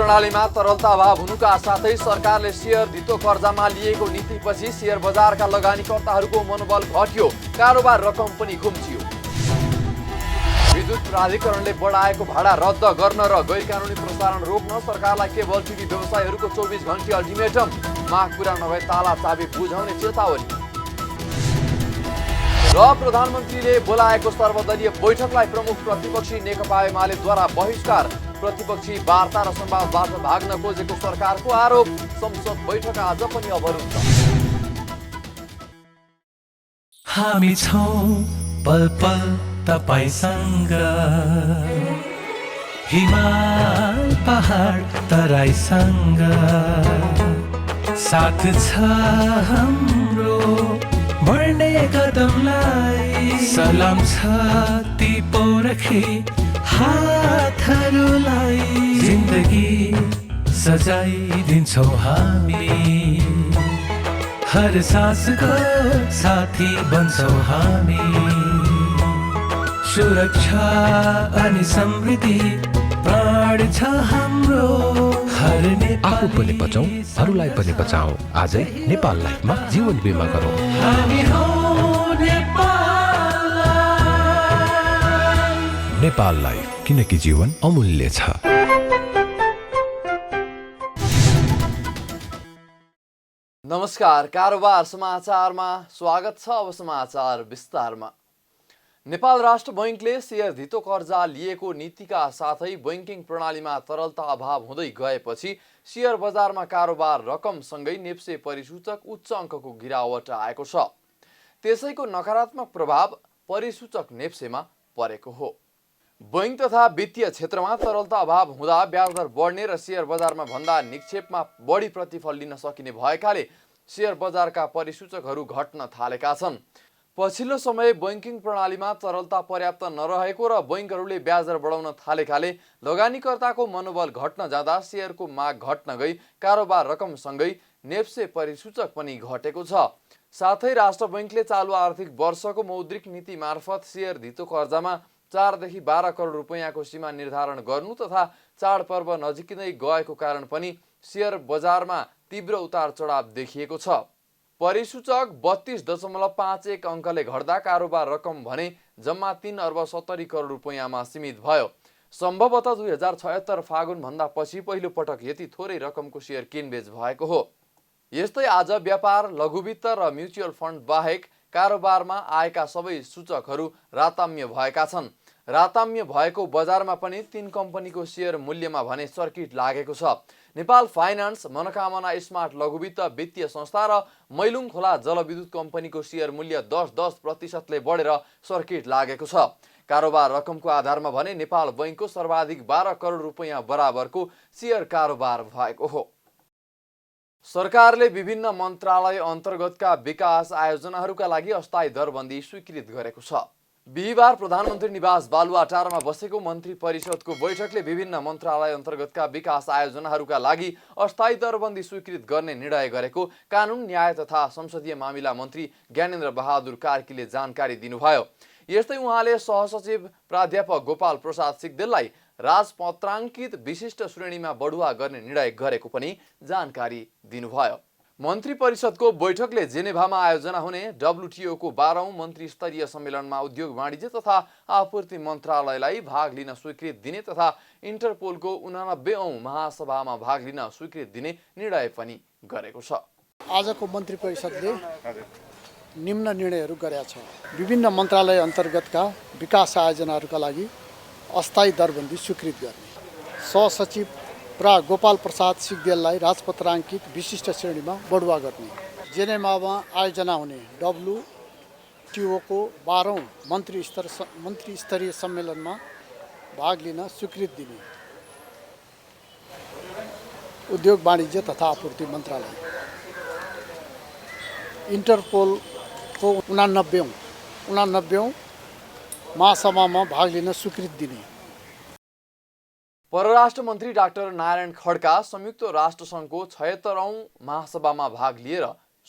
प्रणालीमा तरलता अभाव हुनुका साथै सरकारले शेयर धितो कर्जामा लिएको नीतिपछि शेयर बजारका लगानीकर्ताहरूको मनोबल घट्यो, कारोबार रकम पनि खुम्चियो। विद्युत प्राधिकरणले बढाएको भाडा रद्द गर्न र गैरकानुनी प्रसारण रोक्न सरकारलाई केबल टिभी व्यवसायीहरूको 24 घण्टे अल्टिमेटम, माग पूरा नभए ताला चाबी बुझाउने चेतावनी। र प्रधानमन्त्रीले बोलाएको सर्वदलीय बैठकलाई प्रमुख प्रतिपक्षी नेकपा एमालेद्वारा बहिष्कार, प्रतिपक्षी वार्ता र संवादबाट भाग्न खोजेको सरकारको आरोप, संसद बैठक आज पनि अवरुद्ध। हामी छौं पल पल तपाईसँग, हिमाल पहाड तराईसँग, साथ छ हाम्रो बढ्ने कदमलाई, सलाम छ ती पोरखे हातहरूलाई, जिन्दगी सजाइदिन्छौँ हामी, हर सासको साथी बन्छौँ हामी, सुरक्षा अनि समृद्धि प्राण छ हाम्रो। आफू पनि बचौं, अरूलाई पनि बचाऊ। आजै नेपाल लाइफमा जीवन बिमा गरौँ। हामी हौं नेपाल लाइफ। नेपाल लाइफ, किनकि जीवन अमूल्य छ। नमस्कार, कारोबार समाचारमा स्वागत छ। अब समाचार विस्तारमा। नेपाल राष्ट्र बैंकले शेयर धितो कर्जा लिएको नीतिका साथै बैंकिङ प्रणालीमा तरलता अभाव हुँदै गएपछि शेयर बजारमा कारोबार रकमसँगै नेप्से परिसूचक उच्च अङ्कको गिरावट आएको छ। त्यसैको नकारात्मक प्रभाव परिसूचक नेप्सेमा परेको हो। बैंक तथा वित्तीय क्षेत्रमा तरलता अभाव हुँदा ब्याजदर बढ्ने र शेयर बजारमा भन्दा निक्षेपमा बढी प्रतिफल लिन सकिने भएकाले शेयर बजारका परिसूचकहरू घट्न थालेका छन्। पछिल्लो समय बैंकिङ प्रणालीमा तरलता पर्याप्त नरहेको र बैंकहरूले ब्याजदर बढाउन थालेकाले लगानीकर्ताको मनोबल घट्न जाँदा शेयरको माग घट्न गई कारोबार रकमसँगै नेप्से परिसूचक पनि घटेको छ। साथै राष्ट्र बैंकले चालु आर्थिक वर्षको मौद्रिक नीति मार्फत शेयर धितो कर्जामा 4 देखि 12 करोड रुपैयाँको सीमा निर्धारण गर्नु तथा चाडपर्व नजिकिँदै गएको कारण पनि शेयर बजारमा तीव्र उतार चढाव देखिएको छ। परिसूचक 32.51 अङ्कले घट्दा कारोबार रकम भने जम्मा 3 अर्ब 70 करोड रुपैयाँमा सीमित भयो। सम्भवतः 2076 फागुन भन्दा पछि पहिलो पटक यति थोरै रकमको शेयर किनबेच भएको हो। यस्तै आज व्यापार, लघुवित्त र म्युचुअल फन्ड बाहेक कारोबारमा आएका सबै सूचकहरू राताम्य भएका छन्। राताम्य भएको बजारमा पनि 3 कम्पनीको शेयर मूल्यमा भने सर्किट लागेको छ। नेपाल फाइनान्स, मनोकामना स्मार्ट लघुवित्त वित्तीय संस्था र मैलुङ खोला जलविद्युत कम्पनीको शेयर मूल्य 10% बढेर सर्किट लागेको छ। कारोबार रकमको आधारमा भने नेपाल बैंकको सर्वाधिक 12 करोड रुपैयाँ बराबरको शेयर कारोबार भएको हो। सरकारले विभिन्न मन्त्रालय अन्तर्गतका विकास आयोजनाहरूका लागि अस्थायी दरबन्दी स्वीकृत गरेको छ। बिहिबार प्रधानमन्त्री निवास बालुवाटारमा बसेको मन्त्री परिषदको बैठकले विभिन्न मन्त्रालय अन्तर्गतका विकास आयोजनाहरूका लागि अस्थायी दरबन्दी स्वीकृत गर्ने निर्णय गरेको कानुन, न्याय तथा संसदीय मामिला मन्त्री ज्ञानेन्द्र बहादुर कार्कीले जानकारी दिनुभयो। यस्तै उहाँले सहसचिव प्राध्यापक गोपाल प्रसाद सिग्देललाई राजपत्राङ्कित विशिष्ट श्रेणीमा बढुवा गर्ने निर्णय गरेको पनि जानकारी दिनुभयो। मन्त्री परिषदको बैठकले जेनेभामा आयोजना हुने WTO को 12औं मन्त्री स्तरीय सम्मेलनमा उद्योग वाणिज्य तथा आपूर्ति मन्त्रालयलाई भाग लिन स्वीकृति दिने तथा इन्टरपोलको 89औं महासभामा भाग लिन स्वीकृति दिने निर्णय पनि गरेको छ। आजको मन्त्री परिषदले निम्न निर्णयहरू गरेका छ। विभिन्न मन्त्रालय अन्तर्गतका विकास आयोजनाहरूका लागि अस्थायी दरबन्दी स्वीकृत गर्ने, सहसचिव प्रा गोपाल प्रसाद सिग्देललाई राजपत्राङ्कित विशिष्ट श्रेणीमा बढुवा गर्ने, जेनेभामा आयोजना हुने WTO को 12औं मन्त्री स्तरीय सम्मेलनमा भाग लिन स्वीकृति दिने, उद्योग वाणिज्य तथा आपूर्ति मन्त्रालय, इन्टरपोलको 89औं महासभामा भाग लिन स्वीकृति दिने। परराष्ट्र मन्त्री डाक्टर नारायण खड्का संयुक्त राष्ट्र सङ्घको 76औं महासभामा भाग लिएर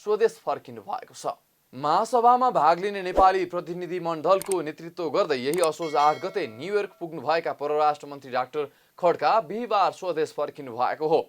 स्वदेश फर्किनु भएको छ। महासभामा भाग लिने नेपाली प्रतिनिधिमण्डलको नेतृत्व गर्दै यही असोज 8 गते न्युयोर्क पुग्नुभएका परराष्ट्र मन्त्री डाक्टर खड्का बिहिबार स्वदेश फर्किनु भएको हो।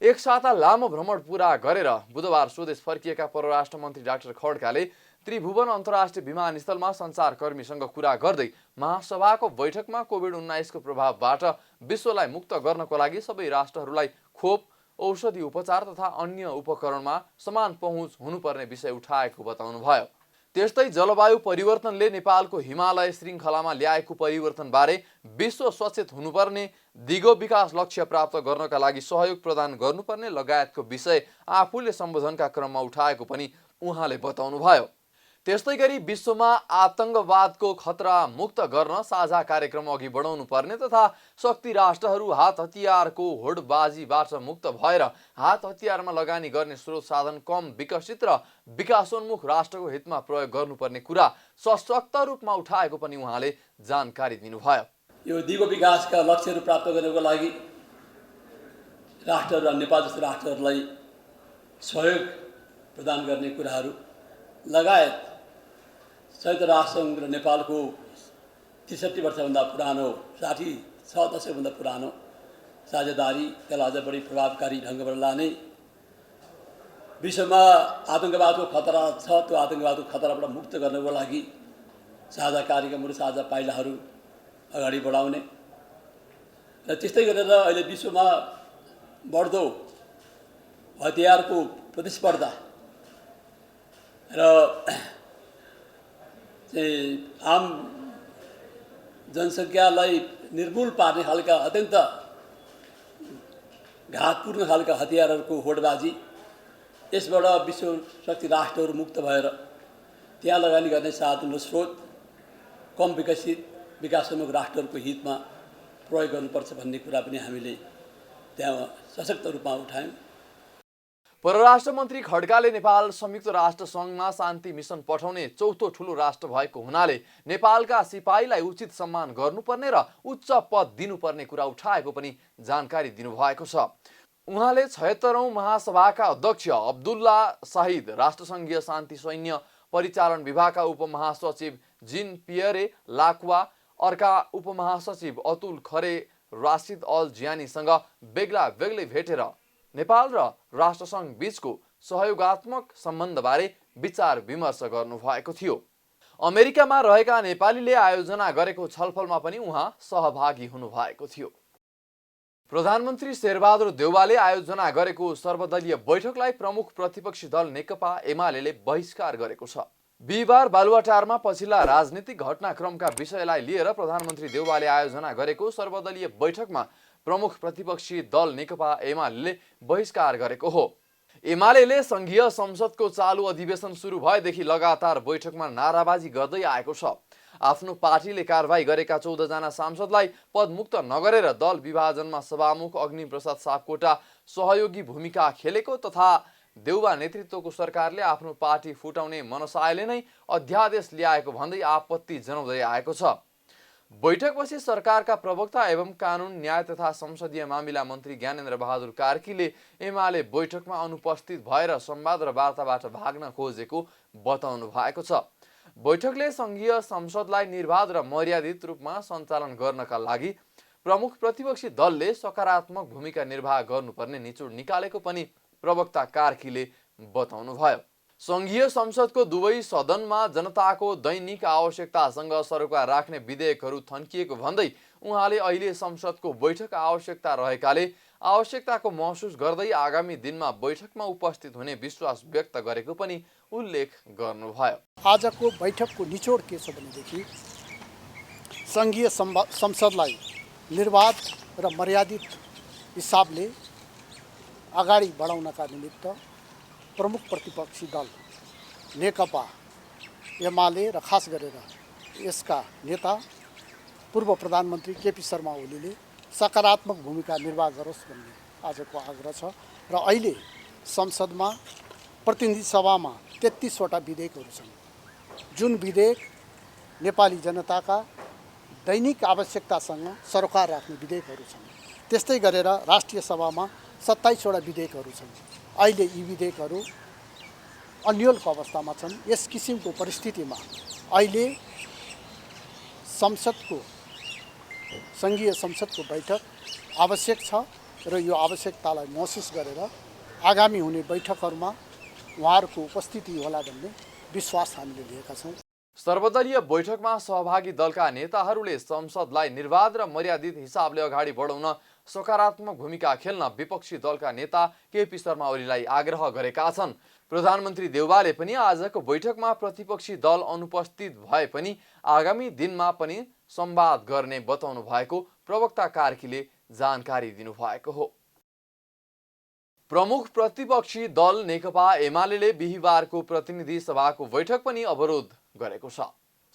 एक साता लामो भ्रमण पूरा गरेर बुधबार स्वदेश फर्किएका परराष्ट्र मन्त्री डाक्टर खड्काले त्रिभुवन अन्तर्राष्ट्रिय विमानस्थलमा सञ्चारकर्मीसँग कुरा गर्दै महासभाको बैठकमा कोभिड-19 को प्रभावबाट विश्वलाई मुक्त गर्नको लागि सबै राष्ट्रहरूलाई खोप, औषधि उपचार तथा अन्य उपकरणमा समान पहुँच हुनुपर्ने विषय उठाएको बताउनुभयो। त्यस्तै जलवायु परिवर्तनले नेपालको हिमालय श्रृङ्खलामा ल्याएको परिवर्तनबारे विश्व सचेत हुनुपर्ने, दिगो विकास लक्ष्य प्राप्त गर्नका लागि सहयोग प्रदान गर्नुपर्ने लगायतको विषय आफूले सम्बोधनका क्रममा उठाएको पनि उहाँले बताउनुभयो। त्यस्तै गरी विश्वमा आतंकवादको खतरा मुक्त गर्न साझा कार्यक्रम अघि बढाउनु पर्ने तथा शक्ति राष्ट्रहरू हात हतियारको होडबाजीबाट मुक्त भएर हात हतियारमा लगानी गर्ने स्रोत साधन कम विकसित र विकासोन्मुख राष्ट्रको हितमा प्रयोग गर्नुपर्ने कुरा सशक्त रूपमा उठाएको पनि उहाँले जानकारी दिनुभयो। यो दिगो विकासका लक्ष्यहरू प्राप्त गर्नको लागि राष्ट्रहरू र नेपाल जस्तो राष्ट्रहरूलाई सहयोग प्रदान गर्ने कुराहरू लगायत संयुक्त राष्ट्रसङ्घ र नेपालको 63 वर्षभन्दा पुरानो 66 दशकभन्दा पुरानो साझेदारीलाई अझ बढी प्रभावकारी ढङ्गबाट लाने, विश्वमा आतंकवादको खतरा छ त्यो आतंकवादको खतराबाट मुक्त गर्नको लागि साझा कार्यक्रमहरू, साझा पाइलाहरू अगाडि बढाउने र त्यस्तै गरेर अहिले विश्वमा बढ्दो हतियारको प्रतिस्पर्धा र आम जनसङ्ख्यालाई निर्मूल पार्ने खालका अत्यन्त घातपूर्ण खालका हतियारहरूको होडबाजी, यसबाट विश्व शक्ति राष्ट्रहरू मुक्त भएर त्यहाँ लगानी गर्ने साधन र स्रोत कम विकसित विकासोन्मुख राष्ट्रहरूको हितमा प्रयोग गर्नुपर्छ भन्ने कुरा पनि हामीले त्यहाँ सशक्त रूपमा उठायौँ। परराष्ट्र मन्त्री खड्काले नेपाल संयुक्त राष्ट्र सङ्घमा शान्ति मिसन पठाउने चौथो ठुलो राष्ट्र भएको हुनाले नेपालका सिपाहीलाई उचित सम्मान गर्नुपर्ने र उच्च पद दिनुपर्ने कुरा उठाएको पनि जानकारी दिनुभएको छ। उहाँले 76औं महासभाका अध्यक्ष अब्दुल्ला शाहिद, राष्ट्रसङ्घीय शान्ति सैन्य परिचालन विभागका उपमहासचिव जिन पियरे लाक्वा, अर्का उपमहासचिव अतुल खरे, राशिद अल ज्यानीसँग बेग्ला बेग्लै भेटेर नेपाल र राष्ट्रसङ्घ बीचको सहयोगात्मक सम्बन्धबारे विचार विमर्श गर्नुभएको थियो। अमेरिकामा रहेका नेपालीले आयोजना गरेको छलफलमा पनि उहाँ सहभागी हुनुभएको थियो। प्रधानमन्त्री शेरबहादुर देउवाले आयोजना गरेको सर्वदलीय बैठकलाई प्रमुख प्रतिपक्षी दल नेकपा एमाले बहिष्कार गरेको छ। बिहिबार बालुवाटारमा पछिल्ला राजनीतिक घटनाक्रमका विषयलाई लिएर प्रधानमन्त्री देउवाले आयोजना गरेको सर्वदलीय बैठकमा प्रमुख प्रतिपक्षी दल नेकपा एमाले बहिष्कार गरेको हो। एमाले संघीय संसदको चालु अधिवेशन सुरु भएदेखि लगातार बैठकमा नाराबाजी गर्दै आएको छ। आफ्नो पार्टीले कारबाही गरेका 14 जना सांसदलाई पदमुक्त नगरेर दल विभाजनमा सभामुख अग्निप्रसाद सापकोटा सहयोगी भूमिका खेलेको तथा देउवा नेतृत्वको सरकारले आफ्नो पार्टी फुटाउने मनसायले नै अध्यादेश ल्याएको भन्दै आपत्ति जनाउँदै आएको छ। बैठकपछि सरकारका प्रवक्ता एवं कानुन, न्याय तथा संसदीय मामिला मन्त्री ज्ञानेन्द्र बहादुर कार्कीले एमाले बैठकमा अनुपस्थित भएर संवाद र वार्ताबाट भाग्न खोजेको बताउनु भएको छ। बैठकले संघीय संसदलाई निर्बाध र मर्यादित रूपमा सञ्चालन गर्नका लागि प्रमुख प्रतिपक्षी दलले सकारात्मक भूमिका निर्वाह गर्नुपर्ने निचोड निकालेको पनि प्रवक्ता कार्कीले बताउनुभयो। संघीय संसदको दुवै सदनमा जनताको दैनिक आवश्यकतासँग सरोकार राख्ने विधेयकहरू थन्किएको भन्दै उहाँले अहिले संसदको बैठक आवश्यकता रहेकाले आवश्यकताको महसुस गर्दै आगामी दिनमा बैठकमा उपस्थित हुने विश्वास व्यक्त गरेको पनि उल्लेख गर्नुभयो। आजको बैठकको निचोड के छ भनेदेखि संघीय संसदलाई निर्वाध र मर्यादित हिसाबले अगाडि बढाउनका निमित्त प्रमुख प्रतिपक्षी दल नेकपा एमाले र खास गरेर यसका नेता पूर्व प्रधानमन्त्री केपी शर्मा ओलीले सकारात्मक भूमिका निर्वाह गरोस् भन्ने आजको आग्रह छ। र अहिले संसदमा प्रतिनिधि सभामा 33 वटा विधेयकहरू छन्, जुन विधेयक नेपाली जनताका दैनिक आवश्यकतासँग सरोकार राख्ने विधेयकहरू छन्। त्यस्तै गरेर राष्ट्रिय सभामा 27 वटा विधेयकहरू छन्। अहिले यी विधेयकहरू अन्यलको अवस्थामा छन्। यस किसिमको परिस्थितिमा अहिले सङ्घीय संसदको बैठक आवश्यक छ र यो आवश्यकतालाई महसुस गरेर आगामी हुने बैठकहरूमा उहाँहरूको उपस्थिति होला भन्ने विश्वास हामीले लिएका छौँ। सर्वदलीय बैठकमा सहभागी दलका नेताहरूले संसदलाई निर्वाध र मर्यादित हिसाबले अगाडि बढाउन सकारात्मक भूमिका खेल्न विपक्षी दलका नेता केपी शर्मा ओलीलाई आग्रह गरेका छन्। प्रधानमन्त्री देउवाले पनि आजको बैठकमा प्रतिपक्षी दल अनुपस्थित भए पनि आगामी दिनमा पनि संवाद गर्ने बताउनु भएको प्रवक्ता कार्कीले जानकारी दिनुभएको हो। प्रमुख प्रतिपक्षी दल नेकपा एमाले बिहिबारको प्रतिनिधि सभाको बैठक पनि अवरोध गरेको छ।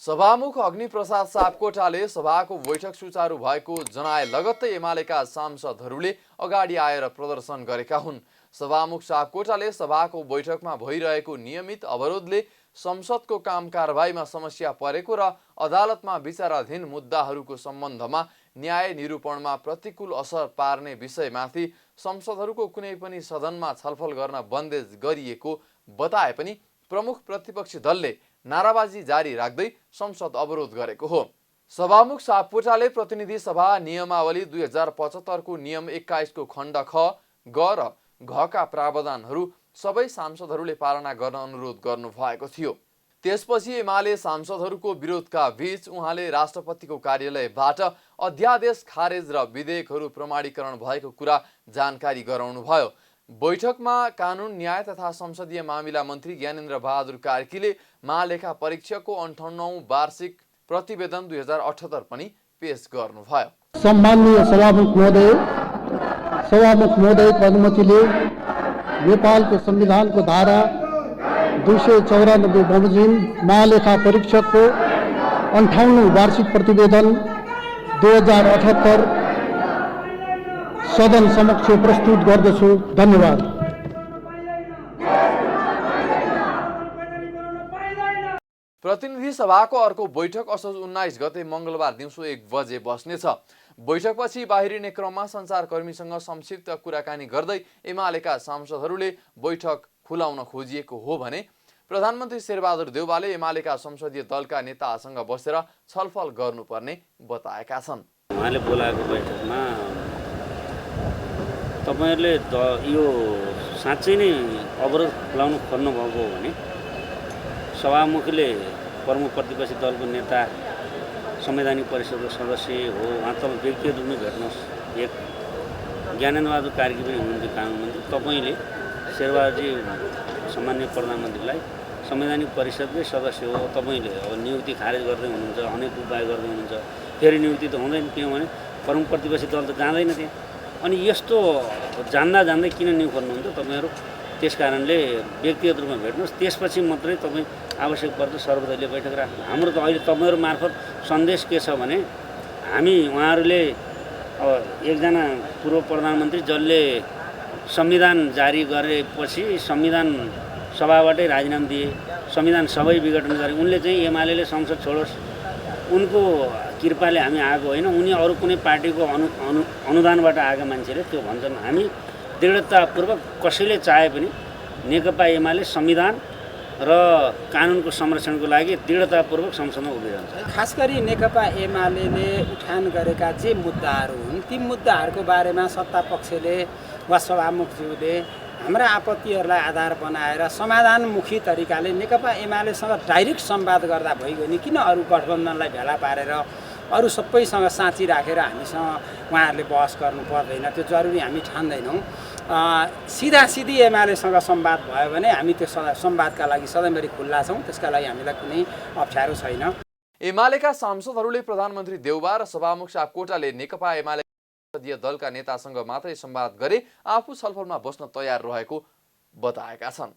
सभामुख अग्निप्रसाद सापकोटाले सभाको बैठक सुचारू भएको जनाए लगत्तै एमालेका सांसदहरूले अगाडि आएर प्रदर्शन गरेका हुन्। सभामुख सापकोटाले सभाको बैठकमा भइरहेको नियमित अवरोधले संसदको काम कारबाहीमा समस्या परेको र अदालतमा विचाराधीन मुद्दाहरूको सम्बन्धमा न्याय निरूपणमा प्रतिकूल असर पार्ने विषयमाथि संसदहरूको कुनै पनि सदनमा छलफल गर्न बन्देज गरिएको बताए पनि प्रमुख प्रतिपक्षी दलले नाराबाजी जारी राख्दै संसद अवरोध गरेको हो। सभामुख सापकोटाले प्रतिनिधि सभा नियमावली 2075 को नियम 21 को खण्ड ख, ग र घ का प्रावधानहरू सबै सांसदहरूले पालना गर्न अनुरोध गर्नु भएको थियो। त्यसपछि एमाले सांसदहरूको विरोधका बीच उहाँले राष्ट्रपतिको कार्यालयबाट अध्यादेश खारेज र विधेयकहरू प्रमाणीकरण भएको कुरा जानकारी गराउनुभयो। बैठकमा कानुन न्याय तथा संसदीय मामिला मन्त्री ज्ञानेन्द्र बहादुर कार्कीले महालेखा परीक्षकको 58औं वार्षिक प्रतिवेदन 2078 पनि पेश गर्नुभयो। सम्माननीय सभामुख महोदयको अनुमतिले नेपालको संविधानको धारा 294 बमोजिम महालेखा परीक्षकको 58औं वार्षिक प्रतिवेदन 2078 सदन समक्ष प्रस्तुत गर्दछु। धन्यवाद। प्रतिनिधि सभाको अर्को बैठक असोज 19 गते मंगलबार दिउँसो 1 बजे बस्नेछ। बैठकपछि बाहिरिने क्रममा सञ्चारकर्मीसँग संक्षिप्त कुराकानी गर्दै एमालेका सांसदहरूले बैठक खुलाउन खोजिएको हो भने प्रधानमन्त्री शेरबहादुर देउवाले एमालेका संसदीय दलका नेतासँग बसेर छलफल गर्नुपर्ने बताएका छन्। उहाँले बोलाएको बैठकमा तपाईहरुले यो साँच्चै नै अवरोध खुलाउन खोज्नुभएको हो भने सभामुखले प्रमुख प्रतिपक्षी दलको नेता संवैधानिक परिषदको सदस्य हो, उहाँ तपाईँ व्यक्तिगत रूपमा भेट्नुहोस्। एक ज्ञानेन्द्र बहादुर कार्की पनि हुनुहुन्थ्यो कानुन मन्त्री। तपाईँले शेरबहादुरजी सम्माननीय प्रधानमन्त्रीलाई संवैधानिक परिषदकै सदस्य हो, तपाईँले अब नियुक्ति खारेज गर्दै हुनुहुन्छ, अनेक उपाय गर्दै हुनुहुन्छ, फेरि नियुक्ति त हुँदैन। किनभने प्रमुख प्रतिपक्षी दल त जाँदैन त्यहाँ। अनि यस्तो जान्दै किन नियुक्त गर्नुहुन्छ तपाईँहरू? त्यसकारणले व्यक्तिगत रूपमा भेट्नुहोस्, त्यसपछि मात्रै तपाईँ आवश्यक पर्दा सर्वदलीय बैठक राख्नु। हाम्रो त अहिले तपाईँहरू मार्फत सन्देश के छ भने हामी उहाँहरूले अब एकजना पूर्व प्रधानमन्त्री जसले संविधान जारी गरेपछि संविधान सभाबाटै राजीनामा दिए, संविधान सबै विघटन गरे, उनले चाहिँ एमाले संसद छोडोस्, उनको कृपाले हामी आएको होइन, उनी अरू कुनै पार्टीको अनुदानबाट आएका मान्छेले त्यो भन्छन्। हामी दृढतापूर्वक कसैले चाहे पनि नेकपा एमाले संविधान र कानुनको संरक्षणको लागि दृढतापूर्वक संसदमा उभिरहन्छ। खास गरी नेकपा एमाले उठान गरेका जे मुद्दाहरू हुन् ती मुद्दाहरूको बारेमा सत्ता पक्षले वा सभामुखज्यूले हाम्रा आपत्तिहरूलाई आधार बनाएर समाधानमुखी तरिकाले नेकपा एमालेसँग डाइरेक्ट संवाद गर्दा भइगयो नि किन अरू गठबन्धनलाई भेला पारेर अरू सबैसँग साँची राखेर हामीसँग उहाँहरूले बहस गर्नु पर्दैन, त्यो जरुरी हामी ठान्दैनौँ। सिधासिधी एमालेसँग संवाद भयो भने हामी त्यो संवादका लागि सधैँभरि खुल्ला छौँ, त्यसका लागि हामीलाई कुनै अप्ठ्यारो छैन। एमालेका सांसदहरूले प्रधानमन्त्री देउवा र सभामुख सापकोटाले नेकपा एमाले संसदीय दलका नेतासँग मात्रै संवाद गरे आफू छलफलमा बस्न तयार रहेको बताएका छन्।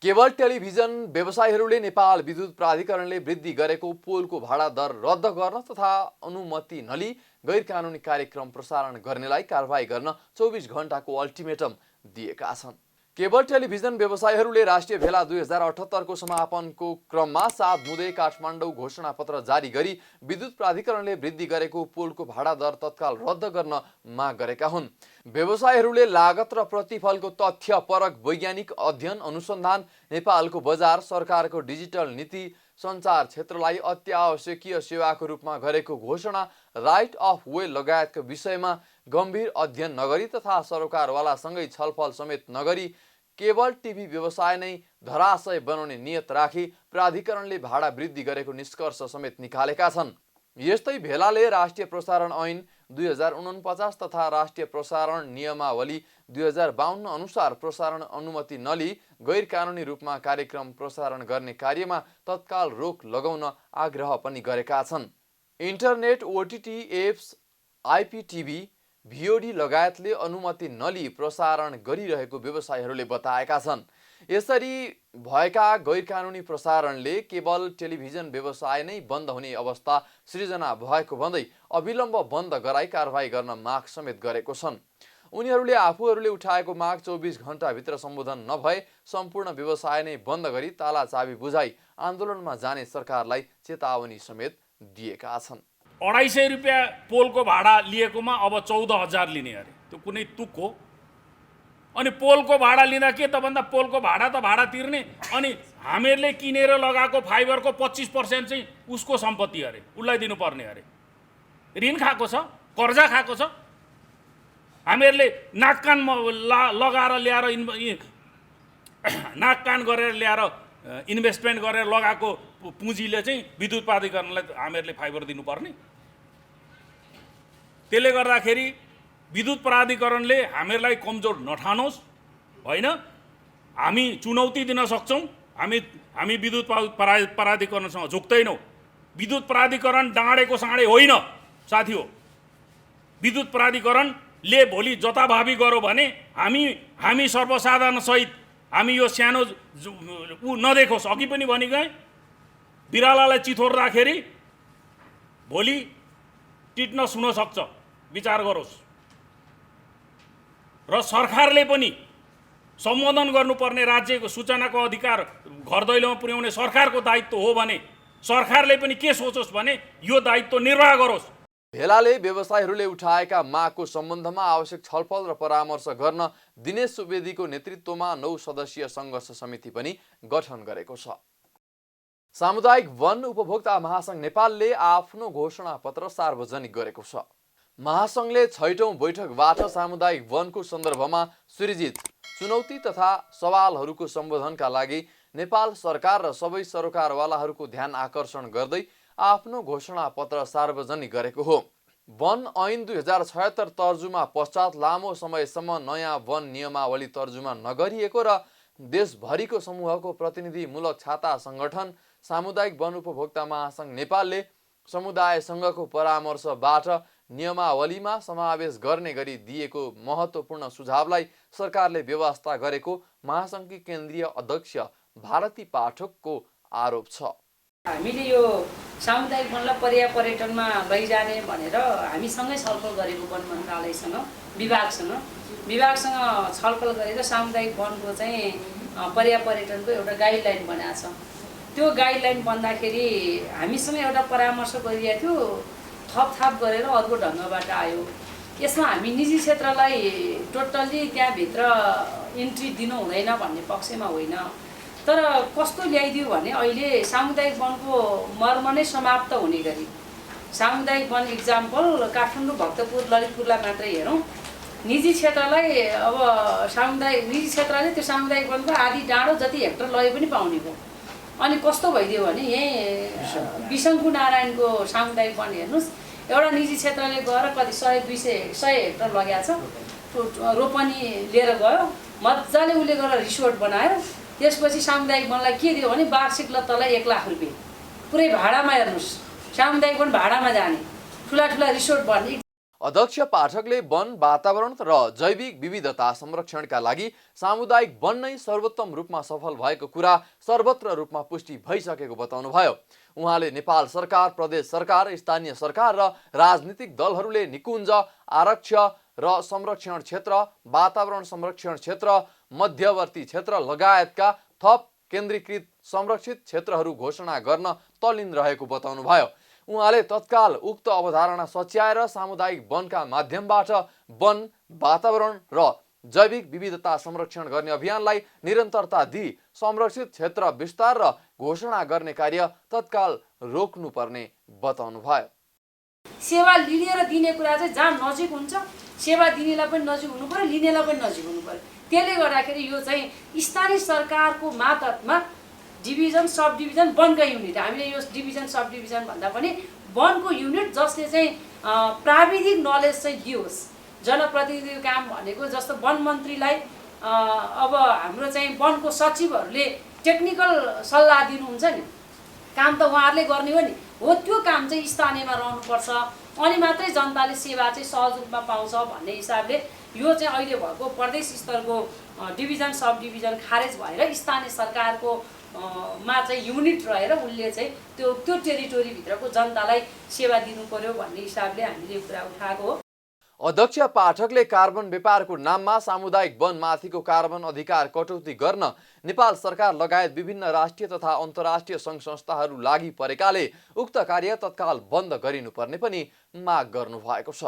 केबल टेलिभिजन व्यवसायीहरूले नेपाल विद्युत प्राधिकरणले वृद्धि गरेको पोलको भाडा दर रद्द गर्न तथा अनुमति नलिई गैरकानुनी कार्यक्रम प्रसारण गर्नेलाई कारबाही गर्न 24 घण्टाको अल्टिमेटम दिएका छन्। केबल टेलिभिजन व्यवसायीहरूले राष्ट्रिय भेला 2078 को समापनको क्रममा 7 मुदे काठमाडौँ घोषणापत्र जारी गरी विद्युत प्राधिकरणले वृद्धि गरेको पुलको भाडा दर तत्काल रद्द गर्न माग गरेका हुन्। व्यवसायीहरूले लागत र प्रतिफलको तथ्यपरक वैज्ञानिक अध्ययन अनुसन्धान, नेपालको बजार, सरकारको डिजिटल नीति, सञ्चार क्षेत्रलाई अत्यावश्यकीय सेवाको रूपमा गरेको घोषणा, राइट अफ वे लगायतका विषयमा गम्भीर अध्ययन नगरी तथा सरोकारवालासँगै छलफल समेत नगरी केबल टिभी व्यवसाय नै धराशय बनाउने नियत राखी प्राधिकरणले भाडा वृद्धि गरेको निष्कर्ष समेत निकालेका छन्। यस्तै भेलाले राष्ट्रिय प्रसारण ऐन 2049 तथा राष्ट्रिय प्रसारण नियमावली 2052 अनुसार प्रसारण अनुमति नलिई गैर कानुनी रूपमा कार्यक्रम प्रसारण गर्ने कार्यमा तत्काल रोक लगाउन आग्रह पनि गरेका छन्। इन्टरनेट, ओटिटी एप्स, आइपिटिभी, भिओडी लगायतले अनुमति नलिई प्रसारण गरिरहेको व्यवसायीहरूले बताएका छन्। यसरी भएका गैरकानुनी प्रसारणले केबल टेलिभिजन व्यवसाय नै बन्द हुने अवस्था सृजना भएको भन्दै अविलम्ब बन्द गराई कारबाही गर्न माग समेत गरेको छन्। उनीहरूले आफूहरूले उठाएको माग 24 घण्टाभित्र सम्बोधन नभए सम्पूर्ण व्यवसाय नै बन्द गरी ताला चाबी बुझाई आन्दोलनमा जाने सरकारलाई चेतावनी समेत दिएका छन्। 250 रुपियाँ पोलको भाडा लिएकोमा अब 14,000 लिने अरे, त्यो कुनै तुक हो? अनि पोलको भाडा लिँदा के त भन्दा पोलको भाडा त भाडा तिर्ने, अनि हामीहरूले किनेर लगाएको फाइबरको 25% चाहिँ उसको सम्पत्ति अरे, उसलाई दिनुपर्ने अरे। ऋण खाएको छ, कर्जा खाएको छ। हामीहरूले नाककान लगाएर ल्याएर नाककान गरेर ल्याएर इन्भेस्टमेन्ट गरेर लगाएको पुँजीले चाहिँ विद्युत प्राधिकरणलाई हामीहरूले फाइबर दिनुपर्ने। त्यसले गर्दाखेरि विद्युत प्राधिकरणले हामीहरूलाई कमजोर नठानोस्, होइन? हामी चुनौती दिन सक्छौँ। हामी विद्युत प्राधिकरणसँग झुक्दैनौँ। विद्युत प्राधिकरण डाँडेको साँडे होइन साथी हो। विद्युत प्राधिकरणले भोलि जताभावी गर्यो भने हामी सर्वसाधारण सहित हामी यो सानो ऊ नदेखोस्। अघि पनि भनि गएँ, बिरालालाई चिथोर्दाखेरि भोलि टिटनस हुन सक्छ, विचार गरोस्। र सरकारले पनि सम्बोधन गर्नुपर्ने राज्यको सूचनाको अधिकार घर दैलोमा पुर्याउने सरकारको दायित्व हो भने सरकारले पनि के सोचोस् भने यो दायित्व निर्वाह गरोस्। भेलाले व्यवसायीहरूले उठाएका मागको सम्बन्धमा आवश्यक छलफल र परामर्श गर्न दिनेश सुवेदीको नेतृत्वमा 9 सदस्यीय सङ्घर्ष समिति पनि गठन गरेको छ। सामुदायिक वन उपभोक्ता महासंघ नेपालले आफ्नो घोषणापत्र सार्वजनिक गरेको छ। महासंघले 6औं बैठकबाट सामुदायिक वनको सन्दर्भमा सृजित चुनौती तथा सवालहरूको सम्बोधनका लागि नेपाल सरकार र सबै सरोकारवालाहरूको ध्यान आकर्षण गर्दै आफ्नो घोषणापत्र सार्वजनिक गरेको हो। वन ऐन 2076 तर्जुमा पश्चात लामो समयसम्म नयाँ वन नियमावली तर्जुमा नगरिएको र देशभरिको समूहको प्रतिनिधिमूलक छाता सङ्गठन सामुदायिक वन उपभोक्ता महासंघ नेपालले समुदायसँगको परामर्शबाट नियमावलीमा समावेश गर्ने गरी दिएको महत्त्वपूर्ण सुझावलाई सरकारले व्यवस्था गरेको महासंघकी केन्द्रीय अध्यक्ष भारती पाठकको आरोप छ। हामीले यो सामुदायिक वनलाई पर्यटनमा लैजाने भनेर हामीसँगै छलफल गरेको वन मन्त्रालयसँग विभागसँग छलफल गरेर सामुदायिक वनको चाहिँ पर्यटनको एउटा गाइडलाइन बनाएको छ। त्यो गाइडलाइन बन्दाखेरि हामीसँग एउटा परामर्श गरिएको थियो, थपथाप गरेर अर्को ढङ्गबाट आयो। यसमा हामी निजी क्षेत्रलाई टोटल्ली त्यहाँभित्र इन्ट्री दिनु हुँदैन भन्ने पक्षमा होइन, तर कस्तो ल्याइदियो भने अहिले सामुदायिक वनको मर्म नै समाप्त हुने गरी सामुदायिक वन इक्जाम्पल काठमाडौँ, भक्तपुर, ललितपुरलाई मात्रै हेरौँ। निजी क्षेत्रलाई अब निजी क्षेत्रले त्यो सामुदायिक वनको आधी डाँडो जति हेक्टर लगे पनि पाउने भयो। अनि कस्तो भइदियो भने यहीँ बिसङ्खु नारायणको सामुदायिक वन हेर्नुहोस्, एउटा निजी क्षेत्रले गएर कति 100-200 हेक्टर लगाएको छ, रोपनी लिएर गयो, मजाले उसले गरेर रिसोर्ट बनायो। त्यसपछि सामुदायिक वनलाई के दियो भने वार्षिक लत्तालाई 1 लाख रुपियाँ पुरै भाडामा। हेर्नुहोस्, सामुदायिक वन भाडामा जाने, ठुला रिसोर्ट बन्ने। अध्यक्ष पाठकले वन, वातावरण र जैविक विविधता संरक्षणका लागि सामुदायिक वन नै सर्वोत्तम रूपमा सफल भएको कुरा सर्वत्र रूपमा पुष्टि भइसकेको बताउनुभयो। उहाँले नेपाल सरकार, प्रदेश सरकार, स्थानीय सरकार र राजनीतिक दलहरूले निकुञ्ज, आरक्ष, र संरक्षण क्षेत्र, वातावरण संरक्षण क्षेत्र, मध्यवर्ती क्षेत्र लगायतका थप केन्द्रीकृत संरक्षित क्षेत्रहरू घोषणा गर्न तल्लीन रहेको बताउनुभयो। उहाँले तत्काल उक्त अवधारणा सच्याएर सामुदायिक वनका माध्यमबाट वन, वातावरण र जैविक विविधता संरक्षण गर्ने अभियानलाई निरन्तरता दिई संरक्षित क्षेत्र विस्तार र घोषणा गर्ने कार्य तत्काल रोक्नुपर्ने बताउनुभयो। सेवा लिने र दिने कुरा चाहिँ जहाँ नजिक हुन्छ, सेवा दिनेलाई पनि नजिक हुनु पर्यो, लिनेलाई पनि नजिक हुनु पर्यो। त्यसले गर्दाखेरि यो चाहिँ स्थानीय सरकारको मातहतमा डिभिजन, सब डिभिजन, वनका युनिट, हामीले यो डिभिजन सब डिभिजन भन्दा पनि वनको युनिट जसले चाहिँ प्राविधिक नलेज चाहिँ दियोस्। जनप्रतिनिधिको काम भनेको जस्तो वन मन्त्रीलाई अब हाम्रो चाहिँ वनको सचिवहरूले टेक्निकल सल्लाह दिनुहुन्छ नि, काम त उहाँहरूले गर्ने हो नि, हो त्यो काम चाहिँ स्थानीयमा रहनुपर्छ, अनि मात्रै जनताले सेवा चाहिँ सहज रूपमा पाउँछ भन्ने हिसाबले यो चाहिँ अहिले भएको प्रदेश स्तरको डिभिजन सब डिभिजन खारेज भएर स्थानीय सरकारको मा चाहिँ युनिट रहेर उसले चाहिँ त्यो टेरिटोरीभित्रको जनतालाई सेवा दिनु पर्यो भन्ने हिसाबले हामीले यो कुरा उठाएको हो। अध्यक्ष पाठकले कार्बन व्यापारको नाममा सामुदायिक वनमाथिको कार्बन अधिकार कटौती गर्न नेपाल सरकार लगायत विभिन्न राष्ट्रिय तथा अन्तर्राष्ट्रिय सङ्घ संस्थाहरू लागि परेकाले उक्त कार्य तत्काल बन्द गरिनुपर्ने पनि माग गर्नुभएको छ।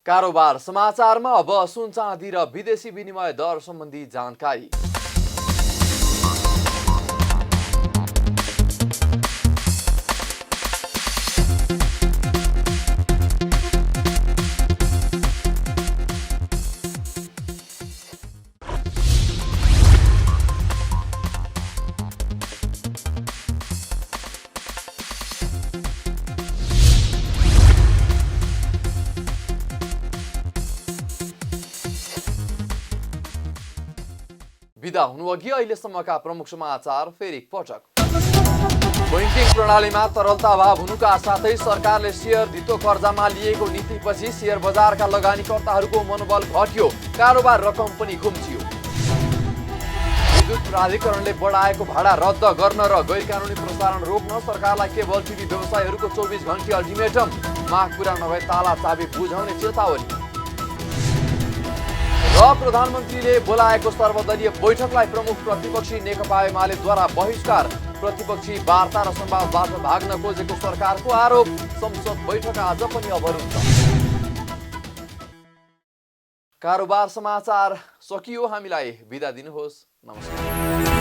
कारोबार समाचारमा अब सुन चाँदी र विदेशी विनिमय दर सम्बन्धी जानकारी। बिदा हुनुअघि अहिलेसम्मका प्रमुख समाचार फेरि एकपटक। बैंकिङ प्रणालीमा तरलता अभाव हुनुका साथै सरकारले शेयर धितो कर्जामा लिएको नीतिपछि शेयर बजारका लगानीकर्ताहरूको मनोबल घट्यो, कारोबार रकम पनि खुम्चियो। विद्युत प्राधिकरणले बढाएको भाडा रद्द गर्न र गैरकानुनी प्रसारण रोक्न सरकारलाई केबल टिभी व्यवसायीहरूको 24 घण्टे अल्टिमेटम, माग पूरा नभए ताला चाबी बुझाउने चेतावनी। र प्रधानमन्त्रीले बोलाएको सर्वदलीय बैठकलाई प्रमुख प्रतिपक्षी नेकपा एमालेद्वारा बहिष्कार, प्रतिपक्षी वार्ता र संवादबाट भाग्न खोजेको सरकारको आरोप। संसद बैठक आज पनि अवरुद्ध। कारोबार समाचार सकियो, हामीलाई बिदा दिनुहोस्, नमस्कार।